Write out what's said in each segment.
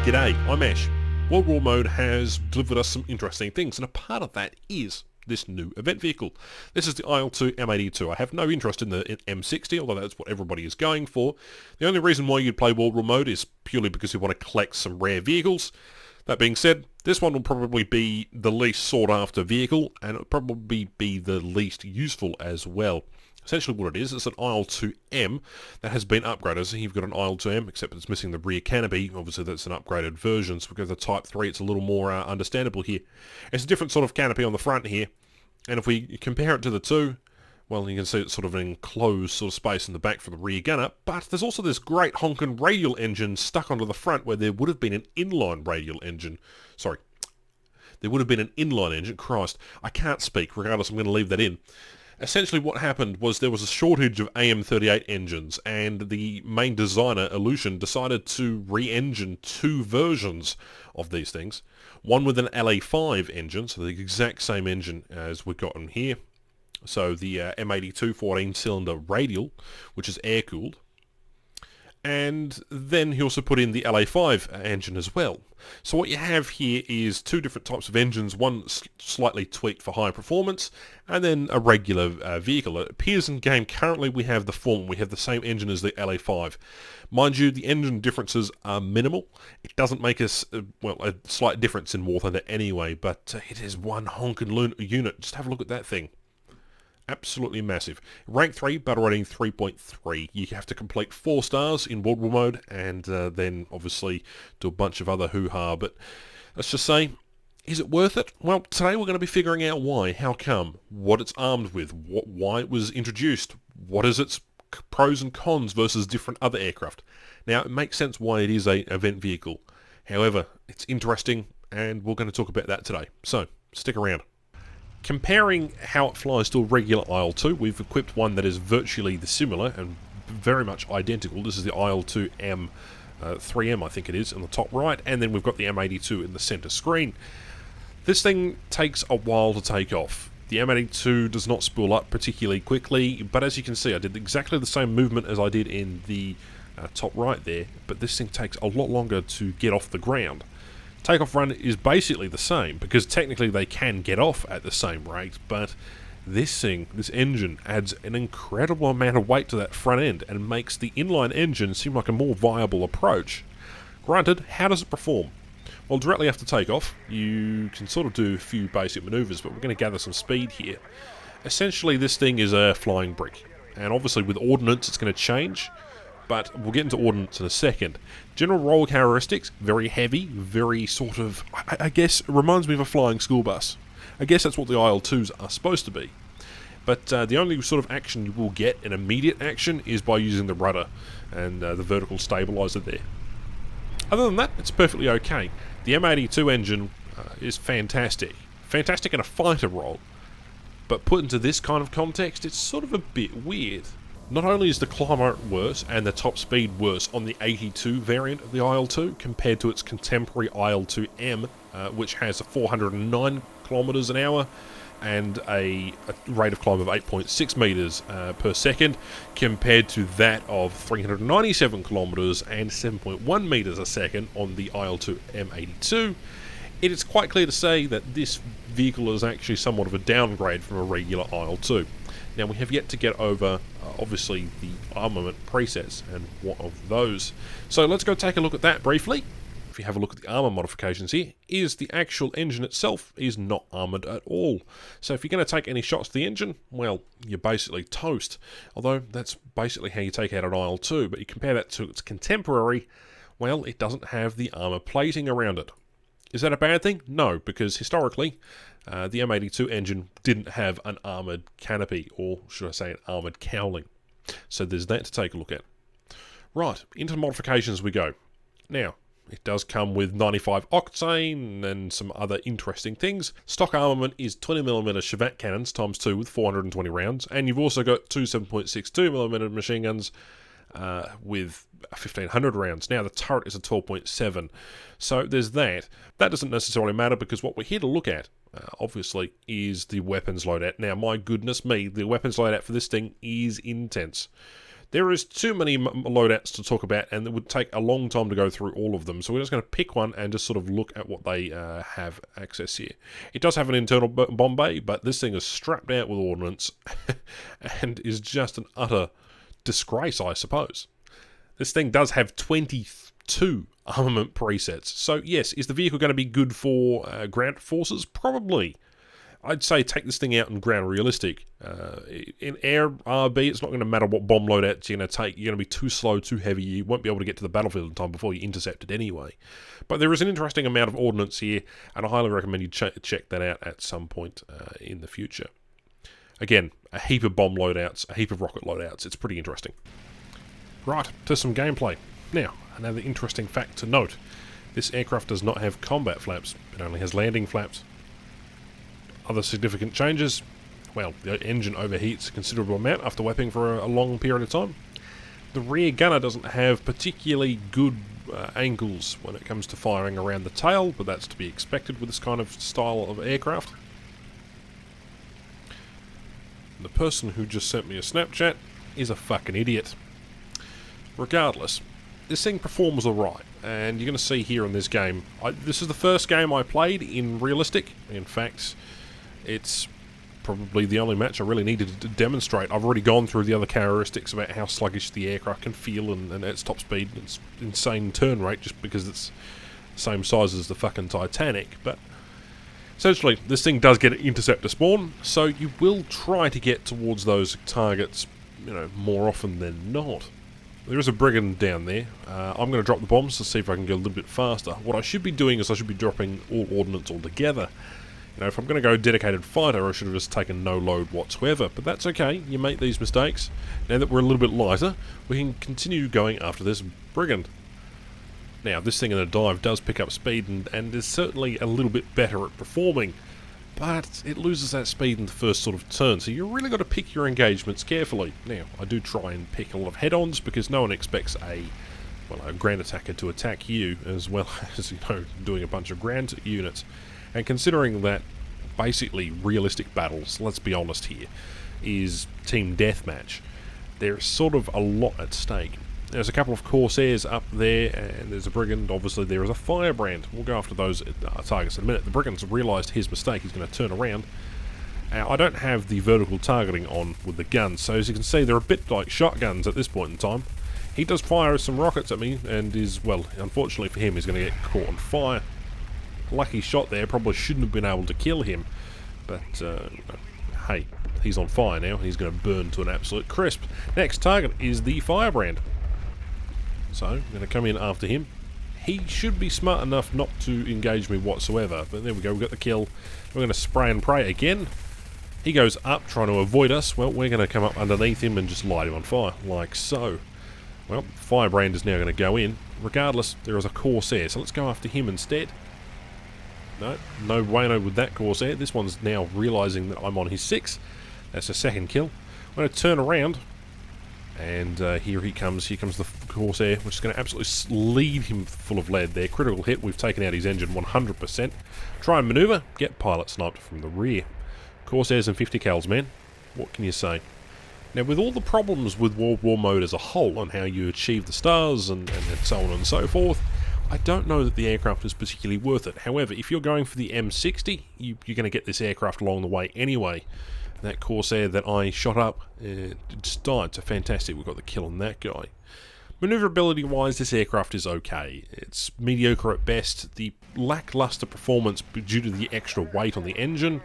G'day, I'm Ash. World War Mode has delivered us some interesting things, and a part of that is this new event vehicle. This is the IL-2 M82. I have no interest in the M60, although that's what everybody is going for. The only reason why you'd play World War Mode is purely because you want to collect some rare vehicles. That being said, this one will probably be the least sought after vehicle, and it'll probably be the least useful as well. Essentially what it is, it's an IL-2M that has been upgraded. So you've got an IL-2M, except it's missing the rear canopy. Obviously that's an upgraded version, so we go to the Type 3, it's a little more understandable here. It's a different sort of canopy on the front here, and if we compare it to the two, well, you can see it's sort of an enclosed sort of space in the back for the rear gunner, but there's also this great honking radial engine stuck onto the front where there would have been an inline radial engine. Sorry. There would have been an inline engine. Christ, I can't speak. Regardless, I'm going to leave that in. Essentially what happened was there was a shortage of AM38 engines, and the main designer, Elution, decided to re-engine two versions of these things. One with an LA5 engine, so the exact same engine as we've got in here. So the M82 14-cylinder radial, which is air-cooled. And then he also put in the LA5 engine as well. So what you have here is two different types of engines, one slightly tweaked for higher performance, and then a regular vehicle. It appears in game currently we have the form, we have the same engine as the LA5. Mind you, the engine differences are minimal. It doesn't make us, a slight difference in War Thunder anyway, but it is one honkin' unit. Just have a look at that thing. Absolutely massive. Rank 3, battle rating 3.3. You have to complete 4 stars in World War Mode, and then obviously do a bunch of other hoo-ha. But let's just say, is it worth it? Well, today we're going to be figuring out why, how come, what it's armed with, why it was introduced, what is its pros and cons versus different other aircraft. Now, it makes sense why it is an event vehicle. However, it's interesting, and we're going to talk about that today. So, stick around. Comparing how it flies to a regular IL-2, we've equipped one that is virtually the similar and very much identical. This is the IL-2M 3M, I think it is, on the top right, and then we've got the M82 in the center screen. This thing takes a while to take off. The M82 does not spool up particularly quickly, but as you can see, I did exactly the same movement as I did in the top right there, but this thing takes a lot longer to get off the ground. Takeoff run is basically the same, because technically they can get off at the same rate, but this engine adds an incredible amount of weight to that front end and makes the inline engine seem like a more viable approach. Granted, how does it perform? Well, directly after takeoff, you can sort of do a few basic maneuvers, but we're going to gather some speed here. Essentially, this thing is a flying brick, and obviously with ordnance it's going to change, but we'll get into ordnance in a second. General roll characteristics, very heavy, very sort of, I guess, it reminds me of a flying school bus. I guess that's what the IL-2s are supposed to be. But the only sort of action you will get, an immediate action, is by using the rudder and the vertical stabilizer there. Other than that, it's perfectly okay. The M82 engine is fantastic. Fantastic in a fighter role, but put into this kind of context, it's sort of a bit weird. Not only is the climate worse and the top speed worse on the 82 variant of the IL-2 compared to its contemporary IL-2M, which has 409 kilometers an hour and a rate of climb of 8.6 meters per second, compared to that of 397 kilometers and 7.1 meters a second on the IL-2 M82. It is quite clear to say that this vehicle is actually somewhat of a downgrade from a regular IL-2. Now, we have yet to get over, obviously, the armament presets and what of those. So let's go take a look at that briefly. If you have a look at the armor modifications here, the actual engine itself is not armored at all. So if you're going to take any shots to the engine, well, you're basically toast. Although that's basically how you take out an IL-2, but you compare that to its contemporary, well, it doesn't have the armor plating around it. Is that a bad thing? No, because historically, the M82 engine didn't have an armoured canopy, or should I say an armoured cowling. So there's that to take a look at. Right, into the modifications we go. Now, it does come with 95 octane and some other interesting things. Stock armament is 20mm Chevet cannons times 2 with 420 rounds, and you've also got two 7.62mm machine guns with 1500 rounds. Now the turret is a 12.7, so there's that. That doesn't necessarily matter, because what we're here to look at, obviously, is the weapons loadout. Now, my goodness me, the weapons loadout for this thing is intense. There is too many loadouts to talk about, and it would take a long time to go through all of them, so we're just going to pick one and just sort of look at what they have access here. It does have an internal bomb bay, but this thing is strapped out with ordnance and is just an utter disgrace, I suppose. This thing does have 22 armament presets, so yes, is the vehicle going to be good for ground forces? Probably. I'd say take this thing out in ground realistic. In air RB, it's not going to matter what bomb loadouts you're going to take. You're going to be too slow, too heavy. You won't be able to get to the battlefield in time before you intercept it anyway. But there is an interesting amount of ordnance here, and I highly recommend you check that out at some point in the future. Again, a heap of bomb loadouts, a heap of rocket loadouts. It's pretty interesting. Right, to some gameplay. Now, another interesting fact to note. This aircraft does not have combat flaps. It only has landing flaps. Other significant changes, well, the engine overheats a considerable amount after weaping for a long period of time. The rear gunner doesn't have particularly good angles when it comes to firing around the tail, but that's to be expected with this kind of style of aircraft. The person who just sent me a Snapchat is a fucking idiot. Regardless, this thing performs alright, and you're going to see here in this game, this is the first game I played in realistic. In fact, it's probably the only match I really needed to demonstrate. I've already gone through the other characteristics about how sluggish the aircraft can feel and at its top speed. It's insane turn rate just because it's the same size as the fucking Titanic. But essentially, this thing does get an interceptor spawn, so you will try to get towards those targets, you know, more often than not. There is a brigand down there. I'm going to drop the bombs to see if I can go a little bit faster. What I should be doing is I should be dropping all ordnance altogether. You know, if I'm going to go dedicated fighter, I should have just taken no load whatsoever. But that's okay, you make these mistakes. Now that we're a little bit lighter, we can continue going after this brigand. Now, this thing in a dive does pick up speed and is certainly a little bit better at performing, but it loses that speed in the first sort of turn, so you've really got to pick your engagements carefully. Now, I do try and pick a lot of head-ons because no one expects a ground attacker to attack you, as well as, you know, doing a bunch of ground units. And considering that basically realistic battles, let's be honest here, is team deathmatch, there's sort of a lot at stake. There's a couple of Corsairs up there, and there's a brigand. Obviously, there is a firebrand. We'll go after those targets in a minute. The brigand's realised his mistake. He's going to turn around. I don't have the vertical targeting on with the guns, so as you can see, they're a bit like shotguns at this point in time. He does fire some rockets at me, and is, well, unfortunately for him, he's going to get caught on fire. Lucky shot there, probably shouldn't have been able to kill him, but hey, he's on fire now, he's going to burn to an absolute crisp. Next target is the firebrand, so I'm going to come in after him. He should be smart enough not to engage me whatsoever, but there we go, we got the kill. We're going to spray and pray again. He goes up trying to avoid us. Well, we're going to come up underneath him and just light him on fire, like so. Well, firebrand is now going to go in. Regardless, there is a Corsair, so let's go after him instead. No bueno with that Corsair. This one's now realising that I'm on his 6. That's a second kill. I'm going to turn around, and here he comes. Here comes the Corsair, which is going to absolutely lead him full of lead there. Critical hit. We've taken out his engine 100%. Try and manoeuvre. Get pilot sniped from the rear. Corsairs and 50 cals, man. What can you say? Now, with all the problems with World War Mode as a whole, and how you achieve the stars and so on and so forth, I don't know that the aircraft is particularly worth it. However, if you're going for the M60, you're going to get this aircraft along the way anyway. That Corsair that I shot up just died, so fantastic, we've got the kill on that guy. Manoeuvrability wise, this aircraft is okay. It's mediocre at best. The lackluster performance due to the extra weight on the engine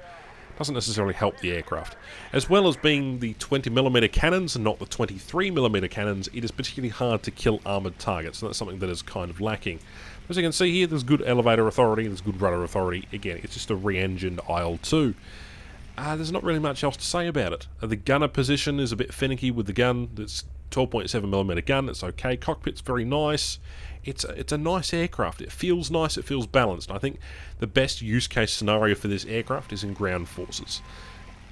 doesn't necessarily help the aircraft. As well as being the 20mm cannons and not the 23mm cannons, it is particularly hard to kill armoured targets, and that's something that is kind of lacking. As you can see here, there's good elevator authority, there's good rudder authority. Again, it's just a re-engined IL-2. There's not really much else to say about it. The gunner position is a bit finicky with the gun. It's 12.7mm gun, it's okay. Cockpit's very nice. It's a nice aircraft. It feels nice, it feels balanced. I think the best use case scenario for this aircraft is in ground forces.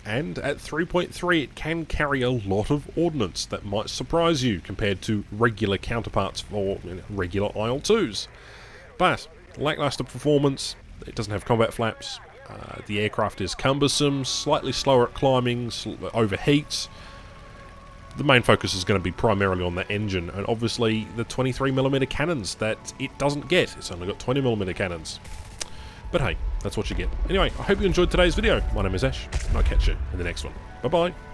And at 3.3 it can carry a lot of ordnance that might surprise you compared to regular counterparts for regular IL-2s. But lackluster performance, it doesn't have combat flaps, the aircraft is cumbersome, slightly slower at climbing, overheats. the main focus is going to be primarily on the engine, and obviously the 23mm cannons that it doesn't get. It's only got 20mm cannons. But hey, that's what you get. Anyway, I hope you enjoyed today's video. My name is Ash, and I'll catch you in the next one. Bye-bye.